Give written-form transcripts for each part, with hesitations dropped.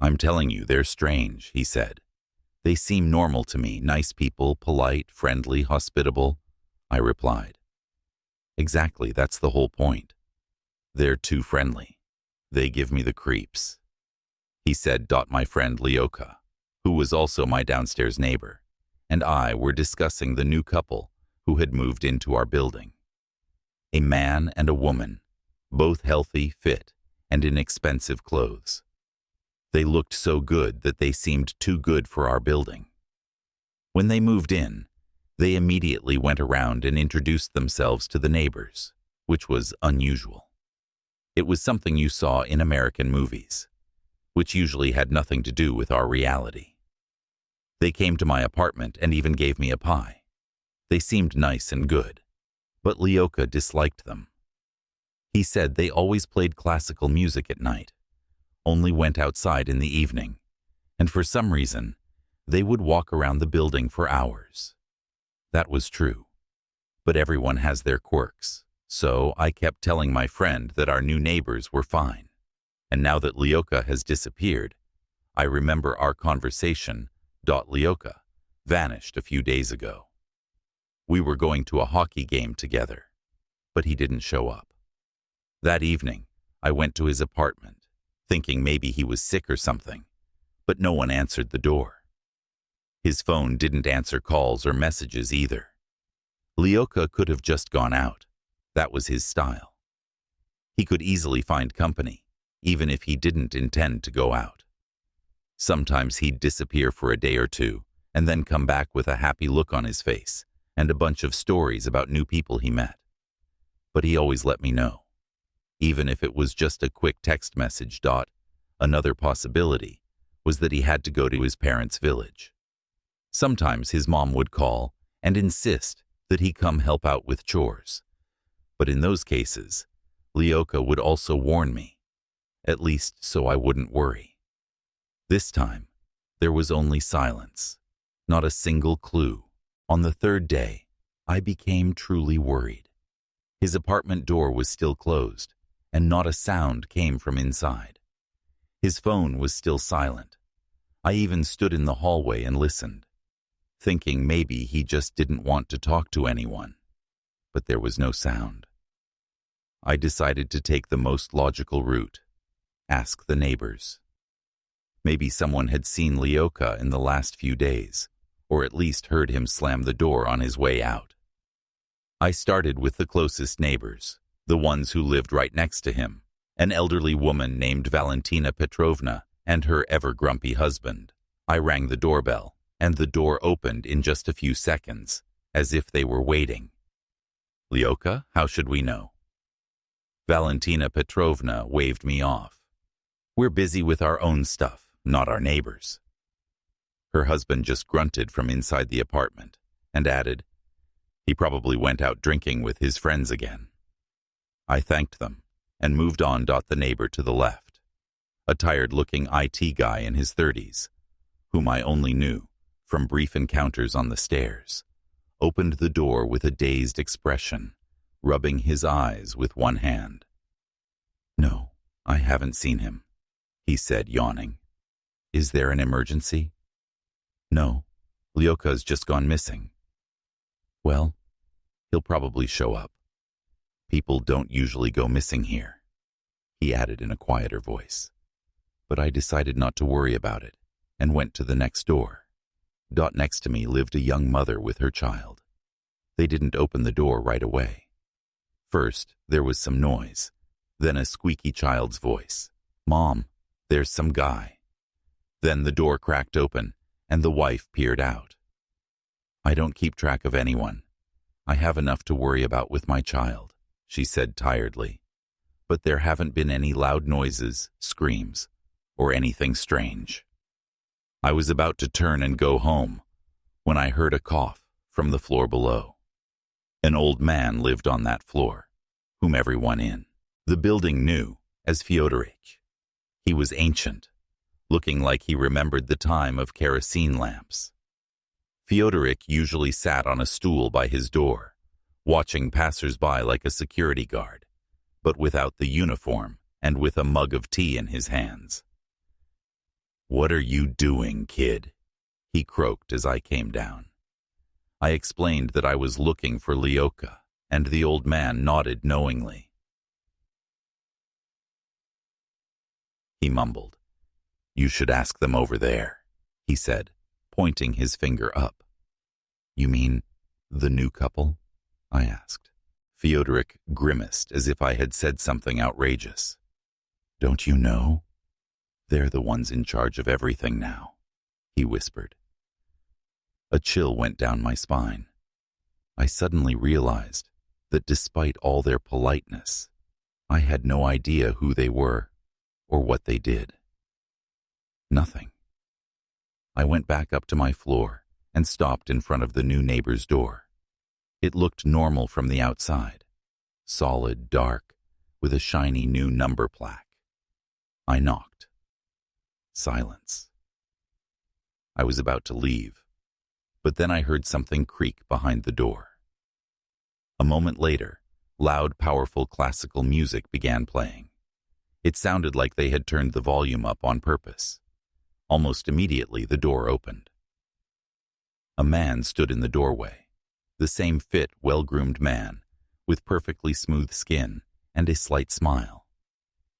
"I'm telling you, they're strange," he said. "They seem normal to me, nice people, polite, friendly, hospitable," I replied. "Exactly, that's the whole point. They're too friendly. They give me the creeps," he said. My friend Leoka, who was also my downstairs neighbor, and I were discussing the new couple who had moved into our building. A man and a woman, both healthy, fit, and in expensive clothes. They looked so good that they seemed too good for our building. When they moved in, they immediately went around and introduced themselves to the neighbors, which was unusual. It was something you saw in American movies, which usually had nothing to do with our reality. They came to my apartment and even gave me a pie. They seemed nice and good, but Leoka disliked them. He said they always played classical music at night, only went outside in the evening, and for some reason, they would walk around the building for hours. That was true, but everyone has their quirks, so I kept telling my friend that our new neighbors were fine. And now that Leoka has disappeared, I remember our conversation. Leoka vanished a few days ago. We were going to a hockey game together, but he didn't show up. That evening, I went to his apartment, thinking maybe he was sick or something, but no one answered the door. His phone didn't answer calls or messages either. Leoka could have just gone out. That was his style. He could easily find company, even if he didn't intend to go out. Sometimes he'd disappear for a day or two, and then come back with a happy look on his face and a bunch of stories about new people he met. But he always let me know, even if it was just a quick text message. Another possibility was that he had to go to his parents' village. Sometimes his mom would call and insist that he come help out with chores. But in those cases, Leoka would also warn me, at least so I wouldn't worry. This time, there was only silence, not a single clue. On the third day, I became truly worried. His apartment door was still closed, and not a sound came from inside. His phone was still silent. I even stood in the hallway and listened, thinking maybe he just didn't want to talk to anyone. But there was no sound. I decided to take the most logical route, ask the neighbors. Maybe someone had seen Leoka in the last few days, or at least heard him slam the door on his way out. I started with the closest neighbors, the ones who lived right next to him, an elderly woman named Valentina Petrovna and her ever-grumpy husband. I rang the doorbell, and the door opened in just a few seconds, as if they were waiting. "Leoka, how should we know?" Valentina Petrovna waved me off. "We're busy with our own stuff, not our neighbors." Her husband just grunted from inside the apartment and added, "He probably went out drinking with his friends again." I thanked them and moved on. The neighbor to the left, a tired-looking IT guy in his 30s, whom I only knew from brief encounters on the stairs, opened the door with a dazed expression, rubbing his eyes with one hand. "No, I haven't seen him," he said, yawning. "Is there an emergency?" "No, Leoka's just gone missing." "Well, he'll probably show up. People don't usually go missing here," he added in a quieter voice. But I decided not to worry about it and went to the next door. Next to me lived a young mother with her child. They didn't open the door right away. First, there was some noise, then a squeaky child's voice. "Mom, there's some guy." Then the door cracked open, and the wife peered out. "I don't keep track of anyone. I have enough to worry about with my child," she said tiredly. "But there haven't been any loud noises, screams, or anything strange." I was about to turn and go home when I heard a cough from the floor below. An old man lived on that floor, whom everyone in the building knew as Fyodorich. He was ancient, looking like he remembered the time of kerosene lamps. Fyodorich usually sat on a stool by his door, watching passers-by like a security guard, but without the uniform and with a mug of tea in his hands. "What are you doing, kid?" he croaked as I came down. I explained that I was looking for Leoka, and the old man nodded knowingly. He mumbled. "You should ask them over there," he said, pointing his finger up. "You mean the new couple?" I asked. Fyodorich grimaced as if I had said something outrageous. "Don't you know? They're the ones in charge of everything now," he whispered. A chill went down my spine. I suddenly realized that despite all their politeness, I had no idea who they were or what they did. Nothing. I went back up to my floor and stopped in front of the new neighbor's door. It looked normal from the outside, solid, dark, with a shiny new number plaque. I knocked. Silence. I was about to leave, but then I heard something creak behind the door. A moment later, loud, powerful classical music began playing. It sounded like they had turned the volume up on purpose. Almost immediately, the door opened. A man stood in the doorway, the same fit, well-groomed man, with perfectly smooth skin and a slight smile.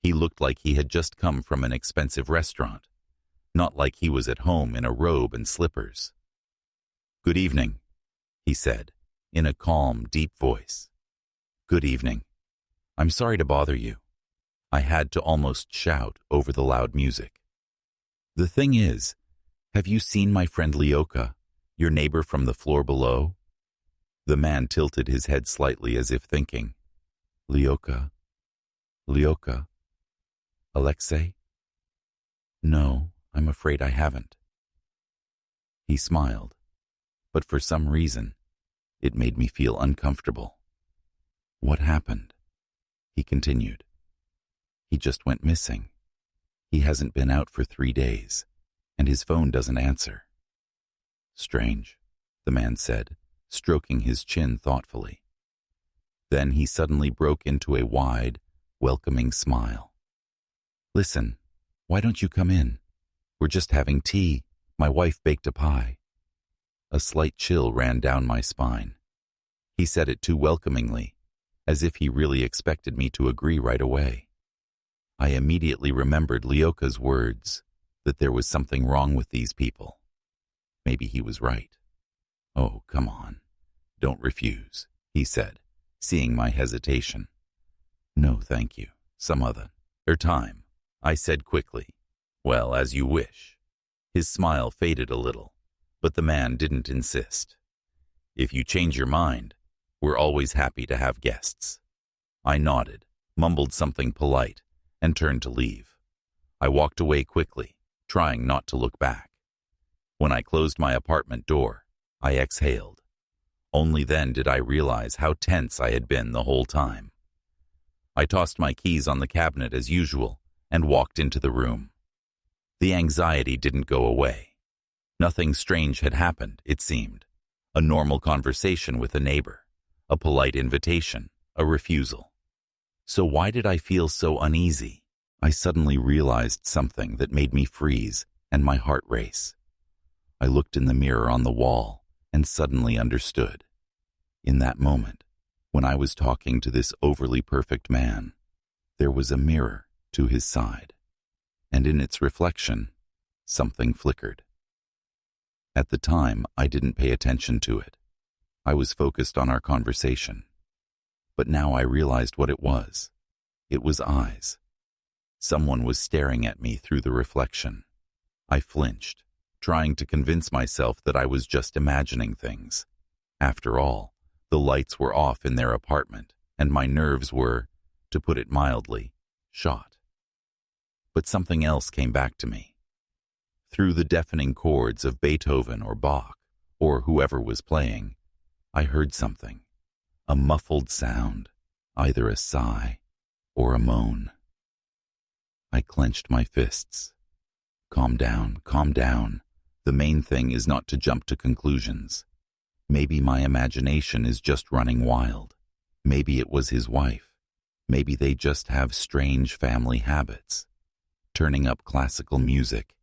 He looked like he had just come from an expensive restaurant, not like he was at home in a robe and slippers. "Good evening," he said, in a calm, deep voice. "Good evening. I'm sorry to bother you." I had to almost shout over the loud music. "The thing is, have you seen my friend Leoka, your neighbor from the floor below?" The man tilted his head slightly as if thinking. Leoka? Alexei? "No, I'm afraid I haven't." He smiled, but for some reason, it made me feel uncomfortable. "What happened?" he continued. "He just went missing. He hasn't been out for 3 days, and his phone doesn't answer." "Strange," the man said, stroking his chin thoughtfully. Then he suddenly broke into a wide, welcoming smile. "Listen, why don't you come in? We're just having tea. My wife baked a pie." A slight chill ran down my spine. He said it too welcomingly, as if he really expected me to agree right away. I immediately remembered Leoka's words, that there was something wrong with these people. Maybe he was right. "Oh, come on. Don't refuse," he said, seeing my hesitation. "No, thank you. Some other time," I said quickly. "Well, as you wish." His smile faded a little, but the man didn't insist. "If you change your mind, we're always happy to have guests." I nodded, mumbled something polite, and turned to leave. I walked away quickly, trying not to look back. When I closed my apartment door, I exhaled. Only then did I realize how tense I had been the whole time. I tossed my keys on the cabinet as usual and walked into the room. The anxiety didn't go away. Nothing strange had happened, it seemed. A normal conversation with a neighbor, a polite invitation, a refusal. So why did I feel so uneasy? I suddenly realized something that made me freeze and my heart race. I looked in the mirror on the wall and suddenly understood. In that moment, when I was talking to this overly perfect man, there was a mirror to his side, and in its reflection, something flickered. At the time, I didn't pay attention to it. I was focused on our conversation. But now I realized what it was. It was eyes. Someone was staring at me through the reflection. I flinched, trying to convince myself that I was just imagining things. After all, the lights were off in their apartment, and my nerves were, to put it mildly, shot. But something else came back to me. Through the deafening chords of Beethoven or Bach, or whoever was playing, I heard something. A muffled sound, either a sigh or a moan. I clenched my fists. Calm down, calm down. The main thing is not to jump to conclusions. Maybe my imagination is just running wild. Maybe it was his wife. Maybe they just have strange family habits. Turning up classical music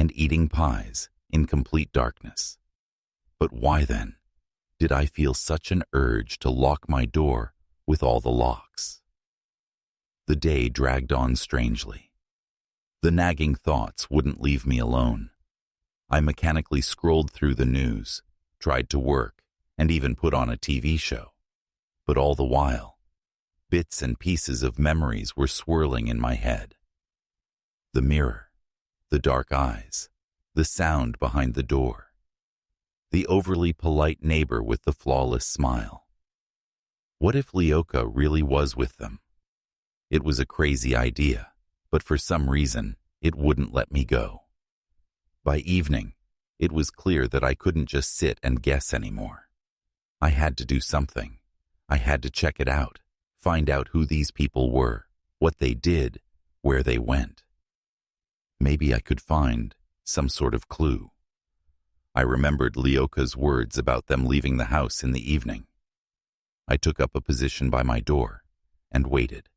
and eating pies in complete darkness. But why then did I feel such an urge to lock my door with all the locks? The day dragged on strangely. The nagging thoughts wouldn't leave me alone. I mechanically scrolled through the news, tried to work, and even put on a TV show. But all the while, bits and pieces of memories were swirling in my head. The mirror, the dark eyes, the sound behind the door, the overly polite neighbor with the flawless smile. What if Leoka really was with them? It was a crazy idea, but for some reason, it wouldn't let me go. By evening, it was clear that I couldn't just sit and guess anymore. I had to do something. I had to check it out, find out who these people were, what they did, where they went. Maybe I could find some sort of clue. I remembered Leoka's words about them leaving the house in the evening. I took up a position by my door and waited.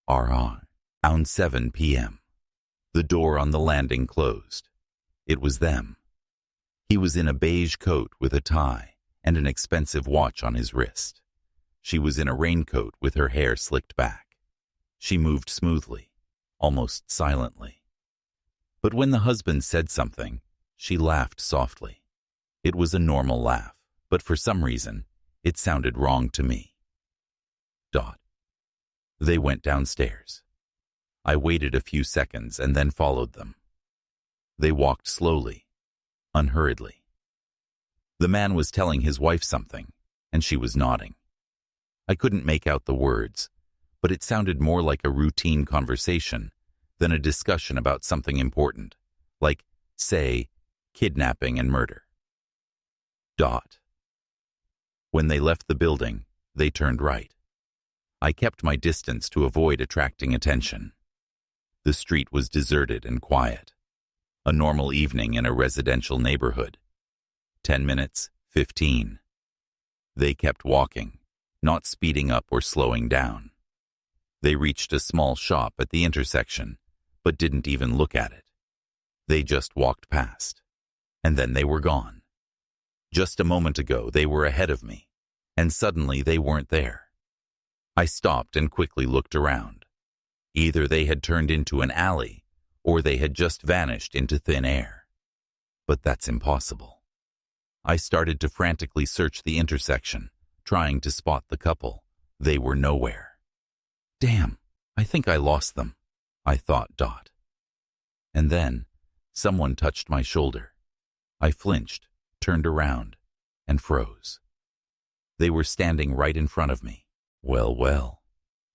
Around 7 p.m. The door on the landing closed. It was them. He was in a beige coat with a tie and an expensive watch on his wrist. She was in a raincoat with her hair slicked back. She moved smoothly, almost silently. But when the husband said something, she laughed softly. It was a normal laugh, but for some reason, it sounded wrong to me. They went downstairs. I waited a few seconds and then followed them. They walked slowly, unhurriedly. The man was telling his wife something, and she was nodding. I couldn't make out the words, but it sounded more like a routine conversation than a discussion about something important, like, say, kidnapping and murder. When they left the building, they turned right. I kept my distance to avoid attracting attention. The street was deserted and quiet. A normal evening in a residential neighborhood. 10 minutes, 15. They kept walking, not speeding up or slowing down. They reached a small shop at the intersection, but didn't even look at it. They just walked past, and then they were gone. Just a moment ago, they were ahead of me, and suddenly they weren't there. I stopped and quickly looked around. Either they had turned into an alley, or they had just vanished into thin air. But that's impossible. I started to frantically search the intersection, trying to spot the couple. They were nowhere. Damn, I think I lost them, I thought. And then, someone touched my shoulder. I flinched, turned around, and froze. They were standing right in front of me. Well,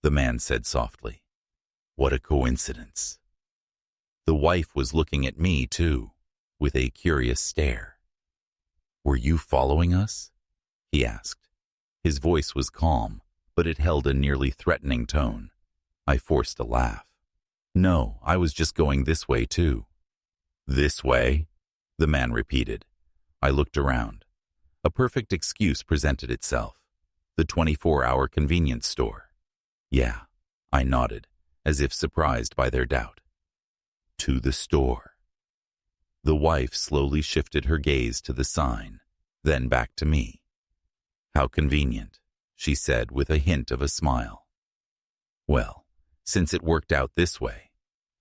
the man said softly. What a coincidence. The wife was looking at me, too, with a curious stare. Were you following us? He asked. His voice was calm, but it held a nearly threatening tone. I forced a laugh. No, I was just going this way, too. This way? The man repeated. I looked around. A perfect excuse presented itself. The 24-hour convenience store. Yeah, I nodded, as if surprised by their doubt. To the store. The wife slowly shifted her gaze to the sign, then back to me. How convenient, she said with a hint of a smile. Well, since it worked out this way,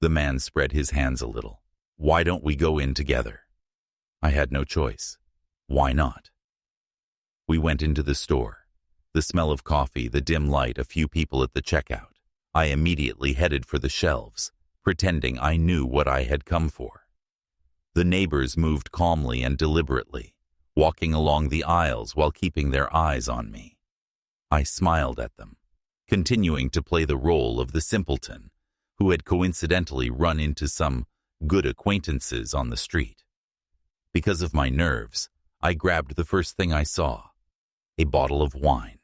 the man spread his hands a little. Why don't we go in together? I had no choice. Why not? We went into the store. The smell of coffee, the dim light, a few people at the checkout. I immediately headed for the shelves, pretending I knew what I had come for. The neighbors moved calmly and deliberately, walking along the aisles while keeping their eyes on me. I smiled at them, continuing to play the role of the simpleton who had coincidentally run into some good acquaintances on the street. Because of my nerves, I grabbed the first thing I saw, a bottle of wine.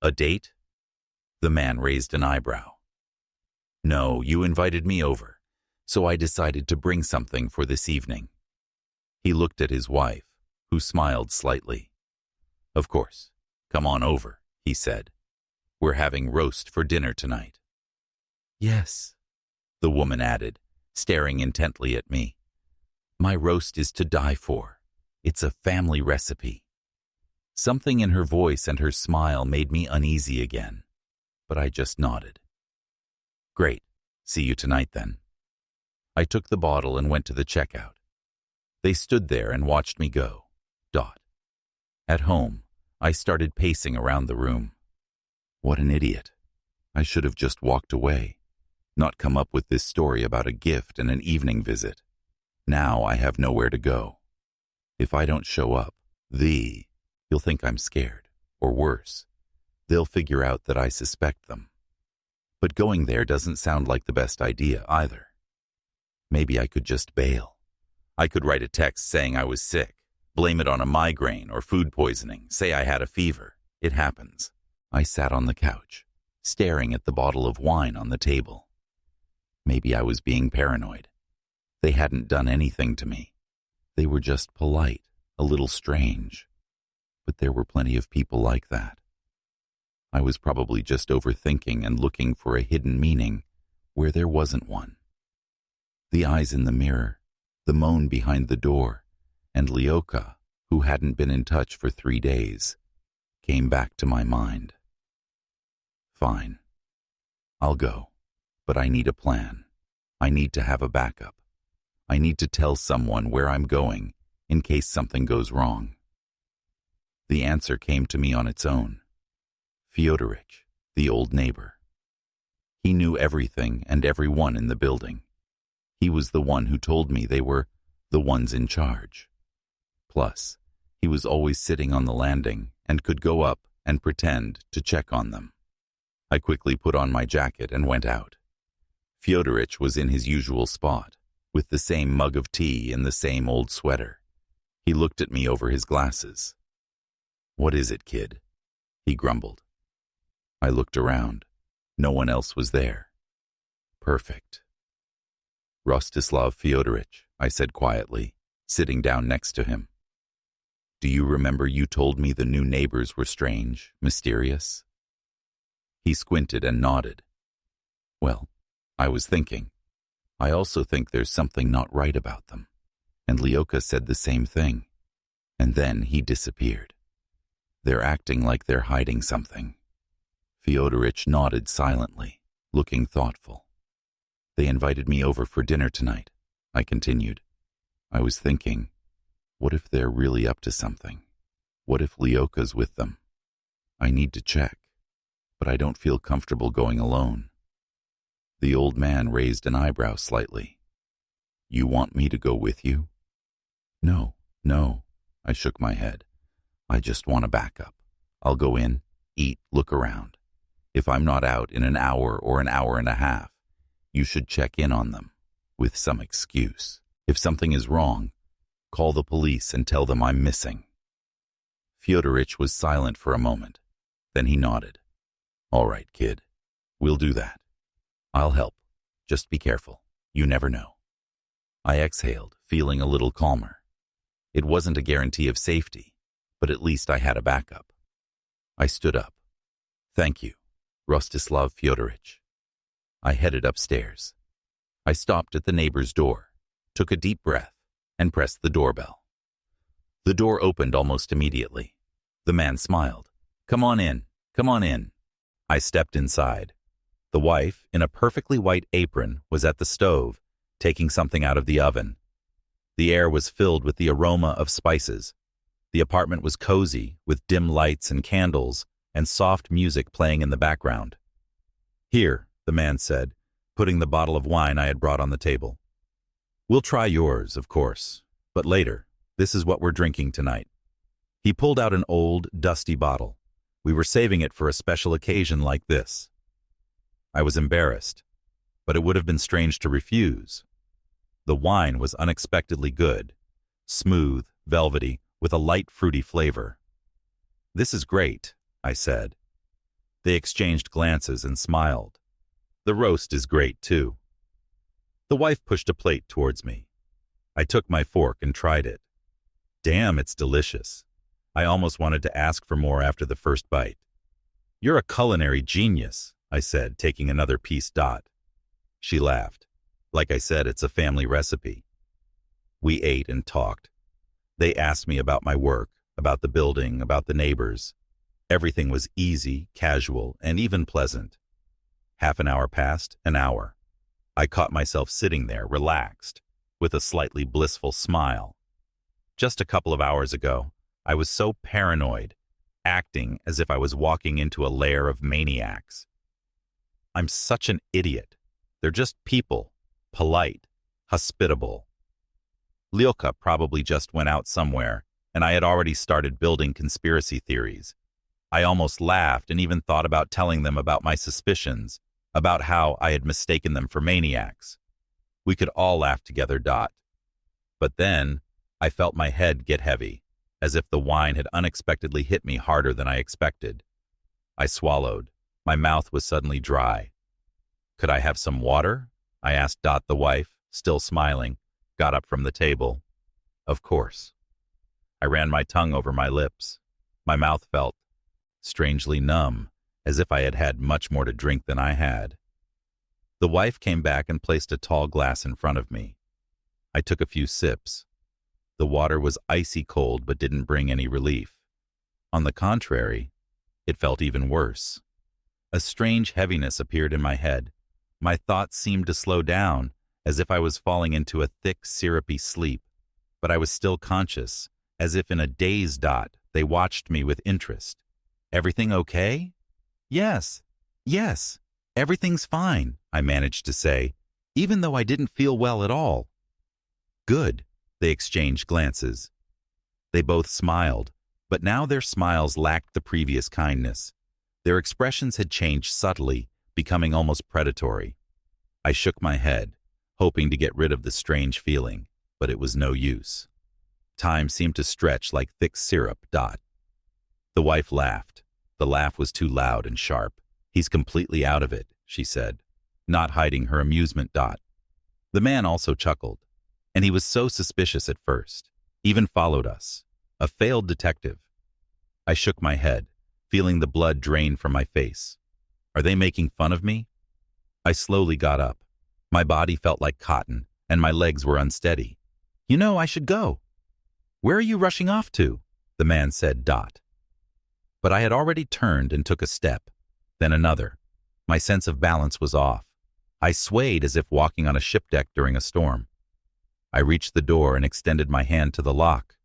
A date? The man raised an eyebrow. No, you invited me over, so I decided to bring something for this evening. He looked at his wife, who smiled slightly. Of course, come on over, he said. We're having roast for dinner tonight. Yes, the woman added, staring intently at me, My roast is to die for. It's a family recipe. Something in her voice and her smile made me uneasy again, but I just nodded. Great. See you tonight then. I took the bottle and went to the checkout. They stood there and watched me go. At home, I started pacing around the room. What an idiot. I should have just walked away, not come up with this story about a gift and an evening visit. Now I have nowhere to go. If I don't show up, you'll think I'm scared, or worse, they'll figure out that I suspect them. But going there doesn't sound like the best idea either. Maybe I could just bail. I could write a text saying I was sick, blame it on a migraine or food poisoning, say I had a fever. It happens. I sat on the couch, staring at the bottle of wine on the table. Maybe I was being paranoid. They hadn't done anything to me. They were just polite, a little strange. But there were plenty of people like that. I was probably just overthinking and looking for a hidden meaning where there wasn't one. The eyes in the mirror, the moan behind the door, and Lyoka, who hadn't been in touch for 3 days, came back to my mind. Fine. I'll go, but I need a plan. I need to have a backup. I need to tell someone where I'm going in case something goes wrong. The answer came to me on its own. Fyodorich, the old neighbor. He knew everything and everyone in the building. He was the one who told me they were the ones in charge. Plus, he was always sitting on the landing and could go up and pretend to check on them. I quickly put on my jacket and went out. Fyodorich was in his usual spot, with the same mug of tea and the same old sweater. He looked at me over his glasses. "What is it, kid?" he grumbled. I looked around. No one else was there. Perfect. "Rostislav Fyodorich," I said quietly, sitting down next to him. "Do you remember you told me the new neighbors were strange, mysterious?" He squinted and nodded. "Well, I was thinking. I also think there's something not right about them." And Lyoka said the same thing. And then he disappeared. "They're acting like they're hiding something." Fyodorich nodded silently, looking thoughtful. "They invited me over for dinner tonight," I continued. "I was thinking, what if they're really up to something? What if Lyoka's with them? I need to check, but I don't feel comfortable going alone." The old man raised an eyebrow slightly. "You want me to go with you?" No, I shook my head. "I just want a backup. I'll go in, eat, look around. If I'm not out in an hour or an hour and a half, you should check in on them, with some excuse. If something is wrong, call the police and tell them I'm missing." Fyodorich was silent for a moment. Then he nodded. "All right, kid. We'll do that. I'll help. Just be careful. You never know." I exhaled, feeling a little calmer. It wasn't a guarantee of safety, but at least I had a backup. I stood up. "Thank you, Rostislav Fyodorich." I headed upstairs. I stopped at the neighbor's door, took a deep breath, and pressed the doorbell. The door opened almost immediately. The man smiled. Come on in. I stepped inside. The wife, in a perfectly white apron, was at the stove, taking something out of the oven. The air was filled with the aroma of spices. The apartment was cozy, with dim lights and candles, and soft music playing in the background. "Here," the man said, putting the bottle of wine I had brought on the table. "We'll try yours, of course, but later. This is what we're drinking tonight." He pulled out an old, dusty bottle. We were saving it for a special occasion like this. I was embarrassed, but it would have been strange to refuse. The wine was unexpectedly good, smooth, velvety, with a light fruity flavor. "This is great," I said. They exchanged glances and smiled. "The roast is great, too." The wife pushed a plate towards me. I took my fork and tried it. Damn, it's delicious. I almost wanted to ask for more after the first bite. "You're a culinary genius," I said, taking another piece. She laughed. "Like I said, it's a family recipe." We ate and talked. They asked me about my work, about the building, about the neighbors. Everything was easy, casual, and even pleasant. Half an hour passed, an hour. I caught myself sitting there, relaxed, with a slightly blissful smile. Just a couple of hours ago, I was so paranoid, acting as if I was walking into a lair of maniacs. I'm such an idiot. They're just people, polite, hospitable. Lyoka probably just went out somewhere, and I had already started building conspiracy theories. I almost laughed and even thought about telling them about my suspicions, about how I had mistaken them for maniacs. We could all laugh together. But then, I felt my head get heavy, as if the wine had unexpectedly hit me harder than I expected. I swallowed. My mouth was suddenly dry. Could I have some water? I asked the wife, still smiling, got up from the table. Of course. I ran my tongue over my lips. My mouth felt strangely numb, as if I had had much more to drink than I had. The wife came back and placed a tall glass in front of me. I took a few sips. The water was icy cold but didn't bring any relief. On the contrary, it felt even worse. A strange heaviness appeared in my head. My thoughts seemed to slow down, as if I was falling into a thick, syrupy sleep, but I was still conscious, as if in a daze. They watched me with interest. Everything okay? Yes, everything's fine, I managed to say, even though I didn't feel well at all. Good, they exchanged glances. They both smiled, but now their smiles lacked the previous kindness. Their expressions had changed subtly, becoming almost predatory. I shook my head, hoping to get rid of the strange feeling, but it was no use. Time seemed to stretch like thick syrup. The wife laughed. The laugh was too loud and sharp. He's completely out of it, she said, not hiding her amusement. The man also chuckled, and he was so suspicious at first, even followed us. A failed detective. I shook my head, feeling the blood drain from my face. Are they making fun of me? I slowly got up. My body felt like cotton, and my legs were unsteady. You know, I should go. Where are you rushing off to? The man said. But I had already turned and took a step, then another. My sense of balance was off. I swayed as if walking on a ship deck during a storm. I reached the door and extended my hand to the lock.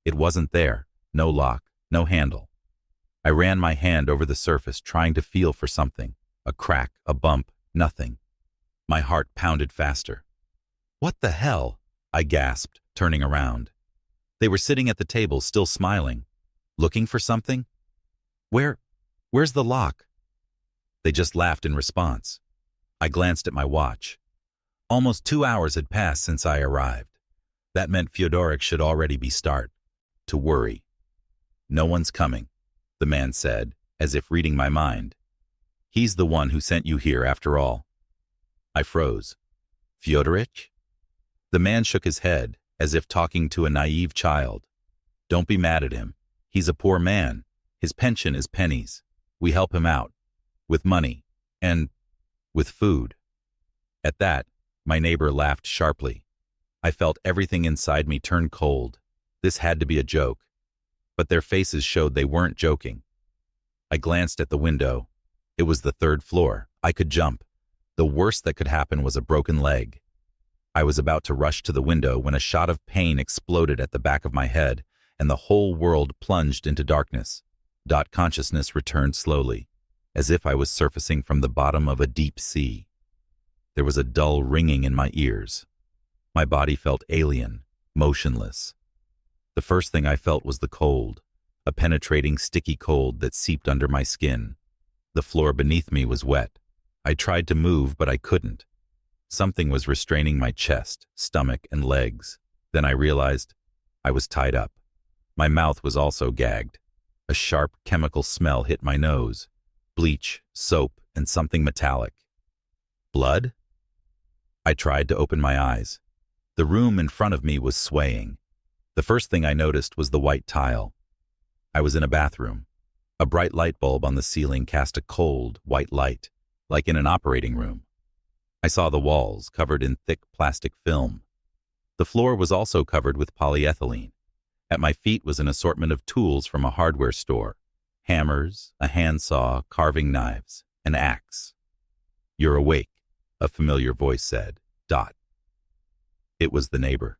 It wasn't there. No lock, no handle. I ran my hand over the surface, trying to feel for something. A crack, a bump, nothing. My heart pounded faster. What the hell? I gasped, turning around. They were sitting at the table, still smiling. Looking for something? Where's the lock? They just laughed in response. I glanced at my watch. Almost 2 hours had passed since I arrived. That meant Fyodorich should already be to worry. No one's coming, the man said, as if reading my mind. He's the one who sent you here after all. I froze. Fyodorich? The man shook his head, as if talking to a naive child. Don't be mad at him. He's a poor man. His pension is pennies. We help him out. With money. And with food. At that, my neighbor laughed sharply. I felt everything inside me turn cold. This had to be a joke. But their faces showed they weren't joking. I glanced at the window. It was the 3rd floor. I could jump. The worst that could happen was a broken leg. I was about to rush to the window when a shot of pain exploded at the back of my head, and the whole world plunged into darkness. Consciousness returned slowly, as if I was surfacing from the bottom of a deep sea. There was a dull ringing in my ears. My body felt alien, motionless. The first thing I felt was the cold, a penetrating, sticky cold that seeped under my skin. The floor beneath me was wet. I tried to move, but I couldn't. Something was restraining my chest, stomach, and legs. Then I realized I was tied up. My mouth was also gagged. A sharp chemical smell hit my nose. Bleach, soap, and something metallic. Blood? I tried to open my eyes. The room in front of me was swaying. The first thing I noticed was the white tile. I was in a bathroom. A bright light bulb on the ceiling cast a cold, white light, like in an operating room. I saw the walls covered in thick plastic film. The floor was also covered with polyethylene. At my feet was an assortment of tools from a hardware store: hammers, a handsaw, carving knives, an axe. "You're awake," a familiar voice said. Dot. It was the neighbor.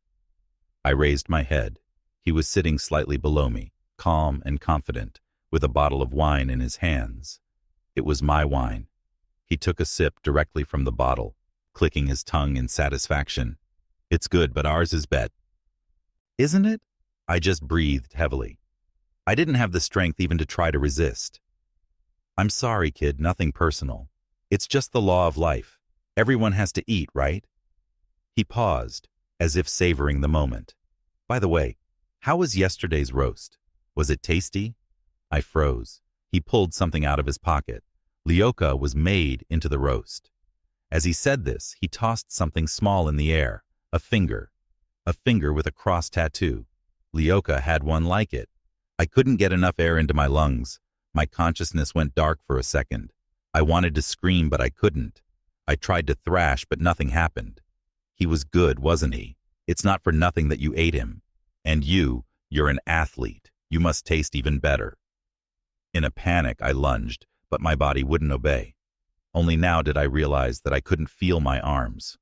I raised my head. He was sitting slightly below me, calm and confident, with a bottle of wine in his hands. It was my wine. He took a sip directly from the bottle, clicking his tongue in satisfaction. "It's good, but ours is bet." "Isn't it?" I just breathed heavily. I didn't have the strength even to try to resist. "I'm sorry, kid, nothing personal. It's just the law of life. Everyone has to eat, right?" He paused, as if savoring the moment. "By the way, how was yesterday's roast? Was it tasty?" I froze. He pulled something out of his pocket. Lyoka was made into the roast. As he said this, he tossed something small in the air. A finger with a cross tattoo. Lyoka had one like it. I couldn't get enough air into my lungs. My consciousness went dark for a second. I wanted to scream, but I couldn't. I tried to thrash, but nothing happened. He was good, wasn't he? It's not for nothing that you ate him. And you're an athlete. You must taste even better. In a panic, I lunged, but my body wouldn't obey. Only now did I realize that I couldn't feel my arms.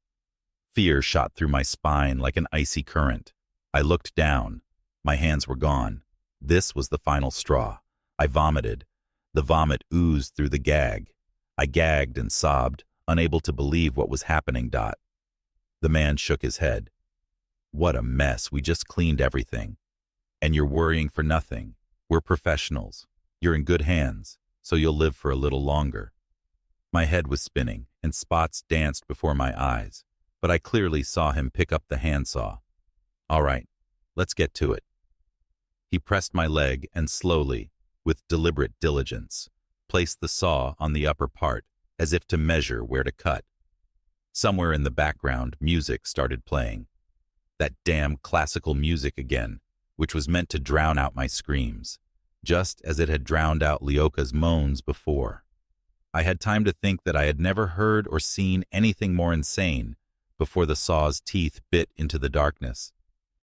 Fear shot through my spine like an icy current. I looked down. My hands were gone. This was the final straw. I vomited. The vomit oozed through the gag. I gagged and sobbed, unable to believe what was happening. The man shook his head. "What a mess. We just cleaned everything. And you're worrying for nothing. We're professionals. You're in good hands, so you'll live for a little longer." My head was spinning, and spots danced before my eyes, but I clearly saw him pick up the handsaw. "All right, let's get to it." He pressed my leg and slowly, with deliberate diligence, placed the saw on the upper part, as if to measure where to cut. Somewhere in the background, music started playing. That damn classical music again, which was meant to drown out my screams, just as it had drowned out Lyoka's moans before. I had time to think that I had never heard or seen anything more insane before the saw's teeth bit into the darkness,